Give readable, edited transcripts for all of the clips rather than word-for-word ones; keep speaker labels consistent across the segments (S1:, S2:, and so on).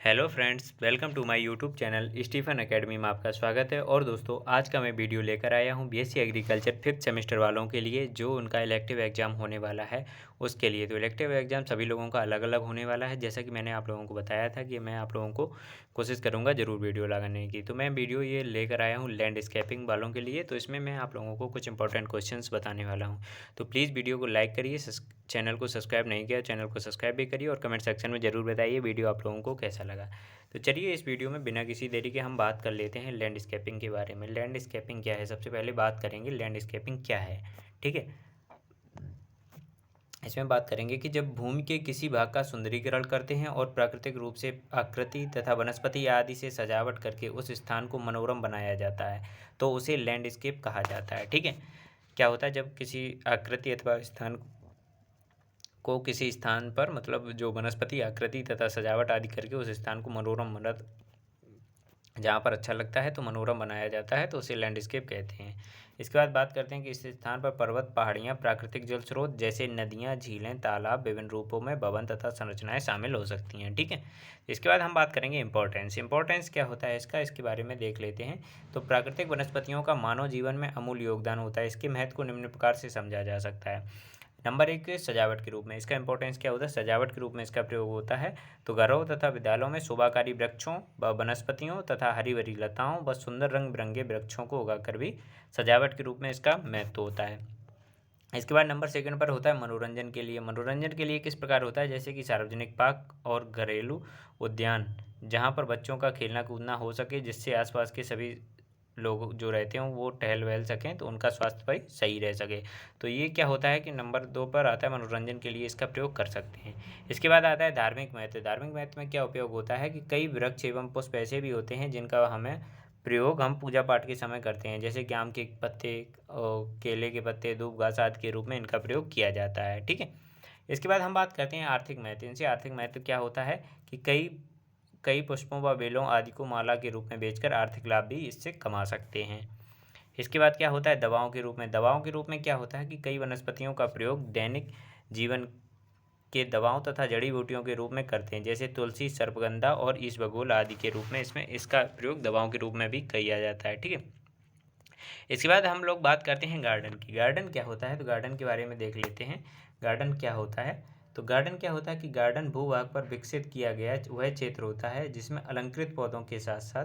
S1: Hello friends, welcome to my YouTube channel Stephen Academy में आपका स्वागत है। और दोस्तों, आज का मैं वीडियो लेकर आया हूं बीएससी एग्रीकल्चर फिफ्थ सेमेस्टर वालों के लिए, जो उनका इलेक्टिव एग्ज़ाम होने वाला है उसके लिए। तो इलेक्टिव एग्ज़ाम सभी लोगों का अलग अलग होने वाला है। जैसा कि मैंने आप लोगों को बताया था कि मैं आप लोगों को कोशिश करूँगा ज़रूर वीडियो लगाने की। तो मैं वीडियो ये लेकर आया हूँ लैंडस्केपिंग वालों के लिए। तो इसमें मैं आप लोगों को कुछ इंपॉर्टेंट क्वेश्चन बताने वाला हूँ। तो प्लीज़ वीडियो को लाइक करिए, चैनल को सब्सक्राइब नहीं किया चैनल को सब्सक्राइब भी करिए, और कमेंट सेक्शन में ज़रूर बताइए वीडियो आप लोगों को कैसा लगा। तो चलिए इस वीडियो में बिना किसी देरी के हम बात कर लेते हैं लैंडस्केपिंग के बारे में। लैंडस्केपिंग क्या है, सबसे पहले बात करेंगे लैंडस्केपिंग क्या है। ठीक है, इसमें बात करेंगे कि जब भूमि के किसी भाग का सुंदरीकरण करते हैं और प्राकृतिक रूप से आकृति तथा वनस्पति आदि से सजावट करके उस स्थान को मनोरम बनाया जाता है, तो उसे लैंडस्केप कहा जाता है। ठीक है, क्या होता है, जब किसी आकृति अथवा स्थान को किसी स्थान पर, मतलब जो वनस्पति आकृति तथा सजावट आदि करके उस स्थान को मनोरम, मतलब जहाँ पर अच्छा लगता है तो मनोरम बनाया जाता है, तो उसे लैंडस्केप कहते हैं। इसके बाद बात करते हैं कि इस स्थान पर पर्वत, पहाड़ियाँ, प्राकृतिक जल स्रोत जैसे नदियाँ, झीलें, तालाब, विभिन्न रूपों में भवन तथा संरचनाएं शामिल हो सकती हैं। ठीक है, इसके बाद हम बात करेंगे इंपॉर्टेंस क्या होता है इसका, इसके बारे में देख लेते हैं। तो प्राकृतिक वनस्पतियों का मानव जीवन में अमूल्य योगदान होता है। इसके महत्व को निम्न प्रकार से समझा जा सकता है। नंबर एक, सजावट के रूप में इसका इंपॉर्टेंस क्या होता है, सजावट के रूप में इसका प्रयोग होता है। तो घरों तथा विद्यालयों में शोभाकारी वृक्षों व वनस्पतियों तथा हरी भरी लताओं व सुंदर रंग बिरंगे वृक्षों को उगाकर भी सजावट के रूप में इसका महत्व होता है। इसके बाद नंबर सेकंड पर होता है मनोरंजन के लिए। मनोरंजन के लिए किस प्रकार होता है, जैसे कि सार्वजनिक पार्क और घरेलू उद्यान, जहाँ पर बच्चों का खेलना कूदना हो सके, जिससे आसपास के सभी लोग जो रहते हैं वो टहल वहल सकें, तो उनका स्वास्थ्य भाई सही रह सके। तो ये क्या होता है कि नंबर दो पर आता है मनोरंजन के लिए इसका प्रयोग कर सकते हैं। इसके बाद आता है धार्मिक महत्व। धार्मिक महत्व में क्या उपयोग होता है कि कई वृक्ष एवं पुष्प ऐसे भी होते हैं जिनका हमें प्रयोग हम पूजा पाठ के समय करते हैं, जैसे कि आम के पत्ते और केले के पत्ते, दूब घास आदि के रूप में इनका प्रयोग किया जाता है। ठीक है, इसके बाद हम बात करते हैं आर्थिक महत्व। इनसे आर्थिक महत्व क्या होता है कि कई कई पुष्पों व बेलों आदि को माला के रूप में बेचकर आर्थिक लाभ भी इससे कमा सकते हैं। इसके बाद क्या होता है दवाओं के रूप में। दवाओं के रूप में क्या होता है कि कई वनस्पतियों का प्रयोग दैनिक जीवन के दवाओं तथा जड़ी बूटियों के रूप में करते हैं, जैसे तुलसी, सर्पगंधा और इसबगोल आदि के रूप में इसमें इसका प्रयोग दवाओं के रूप में भी किया जाता है। ठीक है, इसके बाद हम लोग बात करते हैं गार्डन की। गार्डन क्या होता है, तो गार्डन के बारे में देख लेते हैं। गार्डन क्या होता है, तो गार्डन क्या होता है कि गार्डन भूभाग पर विकसित किया गया वह क्षेत्र होता है जिसमें अलंकृत पौधों के साथ साथ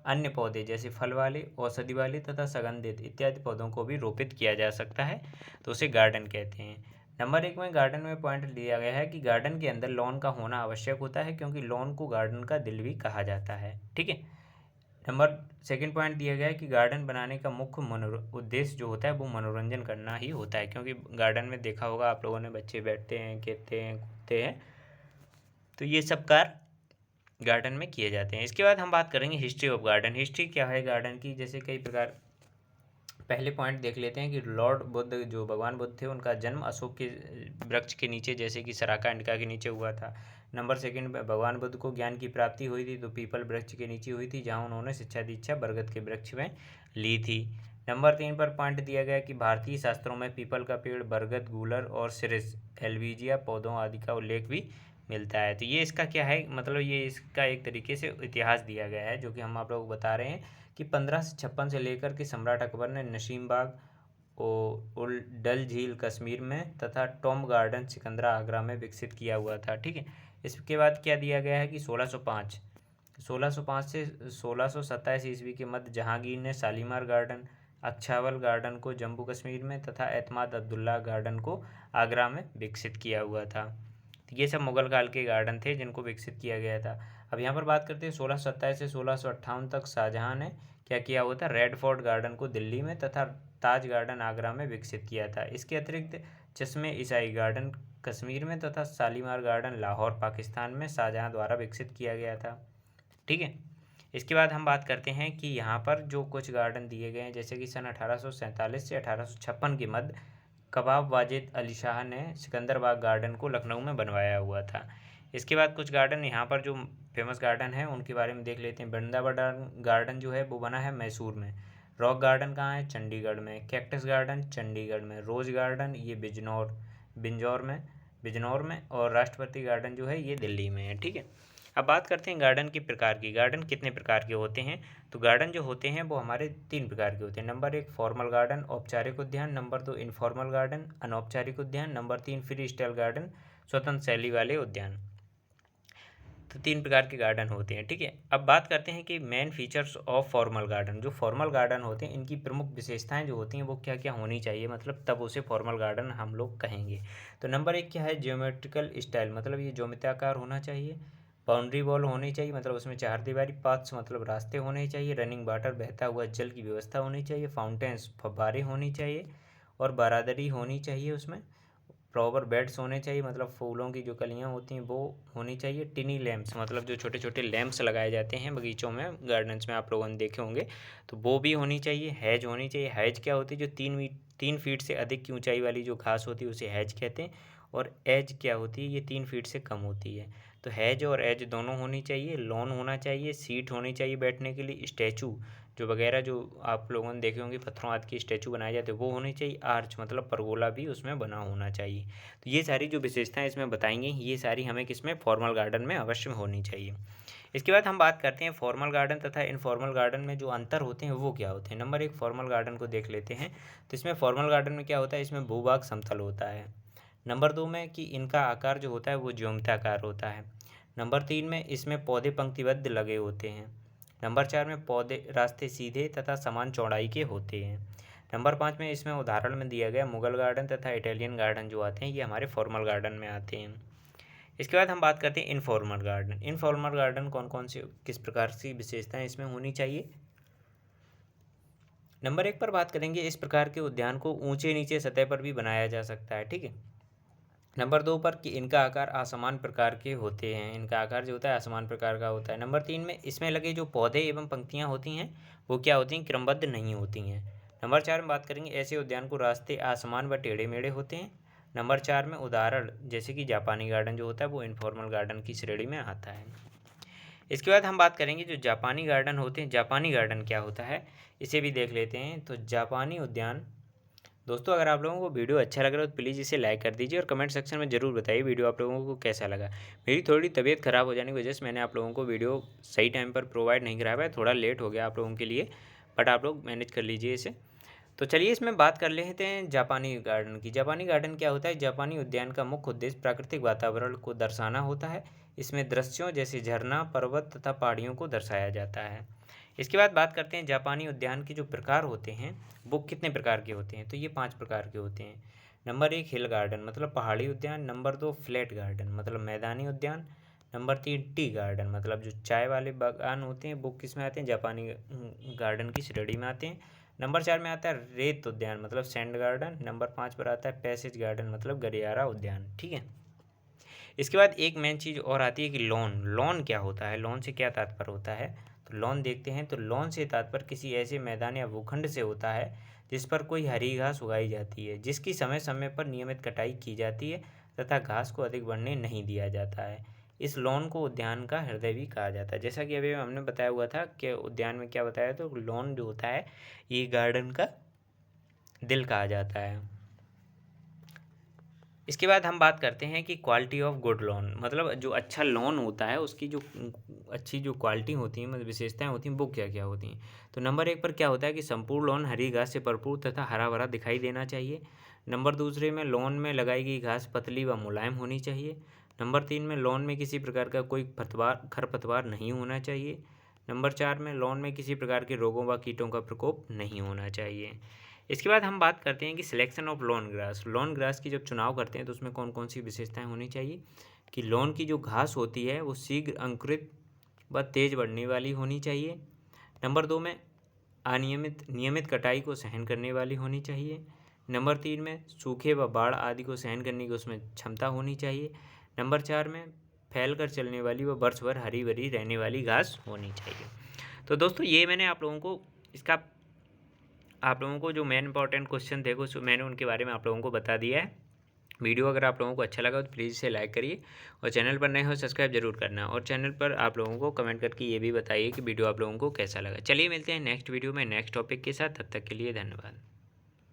S1: अन्य पौधे जैसे फल वाले, औषधि वाले तथा सुगंधित इत्यादि पौधों को भी रोपित किया जा सकता है, तो उसे गार्डन कहते हैं। नंबर एक में गार्डन में पॉइंट दिया गया है कि गार्डन के अंदर लॉन का होना आवश्यक होता है, क्योंकि लॉन को गार्डन का दिल भी कहा जाता है। ठीक है, नंबर सेकंड पॉइंट दिया गया है कि गार्डन बनाने का मुख्य उद्देश्य जो होता है वो मनोरंजन करना ही होता है, क्योंकि गार्डन में देखा होगा आप लोगों ने, बच्चे बैठते हैं, खेलते हैं, कूदते हैं, तो ये सब कार्य गार्डन में किए जाते हैं। इसके बाद हम बात करेंगे हिस्ट्री ऑफ गार्डन। हिस्ट्री क्या है गार्डन की, जैसे कई प्रकार, पहले पॉइंट देख लेते हैं कि लॉर्ड बुद्ध, जो भगवान बुद्ध थे, उनका जन्म अशोक के वृक्ष के नीचे, जैसे कि सराका इंडिका के नीचे हुआ था। नंबर सेकंड, भगवान बुद्ध को ज्ञान की प्राप्ति हुई थी तो पीपल वृक्ष के नीचे हुई थी, जहां उन्होंने शिक्षा दीक्षा बरगद के वृक्ष में ली थी। नंबर तीन पर पॉइंट दिया गया कि भारतीय शास्त्रों में पीपल का पेड़, बरगद, गूलर और सिरिस, एल्विजिया पौधों आदि का उल्लेख भी मिलता है। तो ये इसका क्या है, मतलब ये इसका एक तरीके से इतिहास दिया गया है, जो कि हम आप लोग को बता रहे हैं कि 1556 से लेकर के सम्राट अकबर ने नसीम बाग और डल झील कश्मीर में तथा टॉम गार्डन सिकंदरा आगरा में विकसित किया हुआ था। ठीक है, इसके बाद क्या दिया गया है कि 1605 से 1627 ईस्वी के मध्य जहांगीर ने शालीमार गार्डन, अक्षावल गार्डन को जम्मू कश्मीर में तथा एतमाद अब्दुल्ला गार्डन को आगरा में विकसित किया हुआ था। तो ये सब मुगल काल के गार्डन थे जिनको विकसित किया गया था। अब यहाँ पर बात करते हैं 1627 से 1658 तक शाहजहाँ ने क्या किया हुआ था, रेड फोर्ट गार्डन को दिल्ली में तथा ताज गार्डन आगरा में विकसित किया था। इसके अतिरिक्त चश्मे ईसाई गार्डन कश्मीर में तथा शालीमार गार्डन लाहौर पाकिस्तान में शाहजहाँ द्वारा विकसित किया गया था। ठीक है, इसके बाद हम बात करते हैं कि यहाँ पर जो कुछ गार्डन दिए गए हैं, जैसे कि सन 1847 से 1856 के मध्य कबाब वाजिद अली शाह ने सिकंदरबाग गार्डन को लखनऊ में बनवाया हुआ था। इसके बाद कुछ गार्डन यहाँ पर जो फेमस गार्डन है उनके बारे में देख लेते हैं। वृंदावन गार्डन जो है वो बना है मैसूर में। रॉक गार्डन कहाँ है, चंडीगढ़ में। कैक्टस गार्डन चंडीगढ़ में। रोज गार्डन ये बिजनौर और राष्ट्रपति गार्डन जो है ये दिल्ली में है। ठीक है, अब बात करते हैं गार्डन के प्रकार की। गार्डन कितने प्रकार के होते हैं? तो गार्डन जो होते हैं वो हमारे 3 प्रकार के होते हैं। नंबर 1 फॉर्मल गार्डन, औपचारिक उद्यान। नंबर 2 इनफॉर्मल गार्डन, अनौपचारिक उद्यान। नंबर 3 फ्री स्टाइल गार्डन, स्वतंत्र शैली वाले उद्यान। तो 3 प्रकार के गार्डन होते हैं, ठीक है। अब बात करते हैं कि main features of formal garden. जो फॉर्मल गार्डन होते हैं इनकी प्रमुख विशेषताएं जो होती हैं वो क्या क्या होनी चाहिए, मतलब तब उसे फॉर्मल गार्डन हम लोग कहेंगे। तो नंबर 1 क्या है? ज्योमेट्रिकल स्टाइल, मतलब ये ज्योमित्याकार होना चाहिए। बाउंड्री वॉल होनी चाहिए, मतलब उसमें 4 दीवारी। पाथ्स मतलब रास्ते होने चाहिए। रनिंग वाटर, बहता हुआ जल की व्यवस्था होनी चाहिए। फाउंटेन्स, फव्वारे होनी चाहिए। और बारादरी होनी चाहिए उसमें। फ्लावर बेड्स होने चाहिए, मतलब फूलों की जो कलियाँ होती हैं वो होनी चाहिए। टिनी लैंप्स, मतलब जो छोटे छोटे लैंप्स लगाए जाते हैं बगीचों में, गार्डन्स में आप लोगों ने देखे होंगे, तो वो भी होनी चाहिए। हैज होनी चाहिए। हैज क्या होती है? जो 3 फीट से अधिक की ऊंचाई वाली जो घास होती है उसे हैज कहते हैं। और एज क्या होती है? ये 3 फीट से कम होती है। तो हैज और एज दोनों होनी चाहिए। लॉन होना चाहिए। सीट होनी चाहिए बैठने के लिए। स्टैचू जो वगैरह जो आप लोगों ने देखे होंगे पत्थरों आदि के स्टैचू बनाए जाते हैं वो होने चाहिए। आर्च मतलब परगोला भी उसमें बना होना चाहिए। तो ये सारी जो विशेषताएं इसमें बताएंगे ये सारी हमें किसमें? फॉर्मल गार्डन में अवश्य होनी चाहिए। इसके बाद हम बात करते हैं फॉर्मल गार्डन तथा इनफॉर्मल गार्डन में जो अंतर होते हैं वो क्या होते हैं। नंबर 1 फॉर्मल गार्डन को देख लेते हैं। तो इसमें फॉर्मल गार्डन में क्या होता है? इसमें भूभाग समतल होता है। नंबर 2 में कि इनका आकार जो होता है वो ज्योमिताकार होता है। नंबर 3 में इसमें पौधे पंक्तिबद्ध लगे होते हैं। नंबर 4 में पौधे रास्ते सीधे तथा समान चौड़ाई के होते हैं। नंबर 5 में इसमें उदाहरण में दिया गया मुगल गार्डन तथा इटालियन गार्डन जो आते हैं ये हमारे फॉर्मल गार्डन में आते हैं। इसके बाद हम बात करते हैं इनफॉर्मल गार्डन। इनफॉर्मल गार्डन कौन कौन से किस प्रकार की विशेषताएं इसमें होनी चाहिए? नंबर 1 पर बात करेंगे, इस प्रकार के उद्यान को ऊंचे नीचे सतह पर भी बनाया जा सकता है, ठीक है। नंबर 2 पर कि इनका आकार असमान प्रकार के होते हैं। इनका आकार जो होता है असमान प्रकार का होता है। नंबर 3 में इसमें लगे जो पौधे एवं पंक्तियां होती हैं वो क्या होती हैं? क्रमबद्ध नहीं होती हैं। नंबर 4 में बात करेंगे, ऐसे उद्यान को रास्ते असमान व टेढ़े मेढ़े होते हैं। नंबर 4 में उदाहरण जैसे कि जापानी गार्डन जो होता है वो इनफॉर्मल गार्डन की श्रेणी में आता है। इसके बाद हम बात करेंगे जो जापानी गार्डन होते हैं। जापानी गार्डन क्या होता है इसे भी देख लेते हैं। तो जापानी उद्यान, दोस्तों अगर आप लोगों को वीडियो अच्छा लग रहा है तो प्लीज़ इसे लाइक कर दीजिए और कमेंट सेक्शन में ज़रूर बताइए वीडियो आप लोगों को कैसा लगा। मेरी थोड़ी तबीयत ख़राब हो जाने की वजह से मैंने आप लोगों को वीडियो सही टाइम पर प्रोवाइड नहीं करा पाया, थोड़ा लेट हो गया आप लोगों के लिए, बट आप लोग मैनेज कर लीजिए इसे। तो चलिए इसमें बात कर लेते हैं जापानी गार्डन की। जापानी गार्डन क्या होता है? जापानी उद्यान का मुख्य उद्देश्य प्राकृतिक वातावरण को दर्शाना होता है। इसमें दृश्यों जैसे झरना, पर्वत तथा पहाड़ियों को दर्शाया जाता है। इसके बाद बात करते हैं जापानी उद्यान के जो प्रकार होते हैं वो कितने प्रकार के होते हैं। तो ये 5 प्रकार के होते हैं। नंबर 1 हिल गार्डन मतलब पहाड़ी उद्यान। नंबर 2 फ्लैट गार्डन मतलब मैदानी उद्यान। नंबर 3 टी गार्डन मतलब जो चाय वाले बागान होते हैं वो किस में आते हैं? जापानी गार्डन की श्रेणी में आते हैं। नंबर 4 में आता है रेत उद्यान मतलब सैंड गार्डन। नंबर 5 पर आता है पैसेज गार्डन मतलब गलियारा उद्यान, ठीक है। इसके बाद एक मेन चीज़ और आती है कि लॉन। लॉन क्या होता है? लॉन से क्या तात्पर्य होता है? तो लॉन देखते हैं। तो लॉन से तात्पर्य किसी ऐसे मैदान या भूखंड से होता है जिस पर कोई हरी घास उगाई जाती है, जिसकी समय समय पर नियमित कटाई की जाती है तथा घास को अधिक बढ़ने नहीं दिया जाता है। इस लॉन को उद्यान का हृदय भी कहा जाता है। जैसा कि अभी हमने बताया हुआ था कि उद्यान में क्या बताया, तो लॉन जो होता है ये गार्डन का दिल कहा जाता है। इसके बाद हम बात करते हैं कि क्वालिटी ऑफ गुड लॉन, मतलब जो अच्छा लॉन होता है उसकी जो अच्छी जो क्वालिटी होती है, मतलब विशेषताएं होती हैं वो क्या क्या होती हैं। तो नंबर 1 पर क्या होता है कि संपूर्ण लॉन हरी घास से भरपूर तथा हरा भरा दिखाई देना चाहिए। नंबर 2 में लॉन में लगाई गई घास पतली व मुलायम होनी चाहिए। नंबर 3 में लॉन में किसी प्रकार का कोई खरपतवार नहीं होना चाहिए। नंबर 4 में लॉन में किसी प्रकार के रोगों व कीटों का प्रकोप नहीं होना चाहिए। इसके बाद हम बात करते हैं कि selection of lawn grass. Lawn grass की जब चुनाव करते हैं तो उसमें कौन कौन सी विशेषताएं होनी चाहिए कि लॉन की जो घास होती है वो शीघ्र अंकुरित व तेज बढ़ने वाली होनी चाहिए। नंबर 2 में नियमित कटाई को सहन करने वाली होनी चाहिए। नंबर 3 में सूखे व बाढ़ आदि को सहन करने की उसमें क्षमता होनी चाहिए। नंबर 4 में फैल कर चलने वाली व वर्ष भर हरी भरी रहने वाली घास होनी चाहिए। तो दोस्तों ये मैंने आप लोगों को जो मेन इंपॉर्टेंट क्वेश्चन थे कुछ मैंने उनके बारे में आप लोगों को बता दिया है। वीडियो अगर आप लोगों को अच्छा लगा तो प्लीज़ इसे लाइक करिए और चैनल पर नए हो सब्सक्राइब जरूर करना, और चैनल पर आप लोगों को कमेंट करके ये भी बताइए कि वीडियो आप लोगों को कैसा लगा। चलिए मिलते हैं नेक्स्ट वीडियो में नेक्स्ट टॉपिक के साथ, तब तक के लिए धन्यवाद।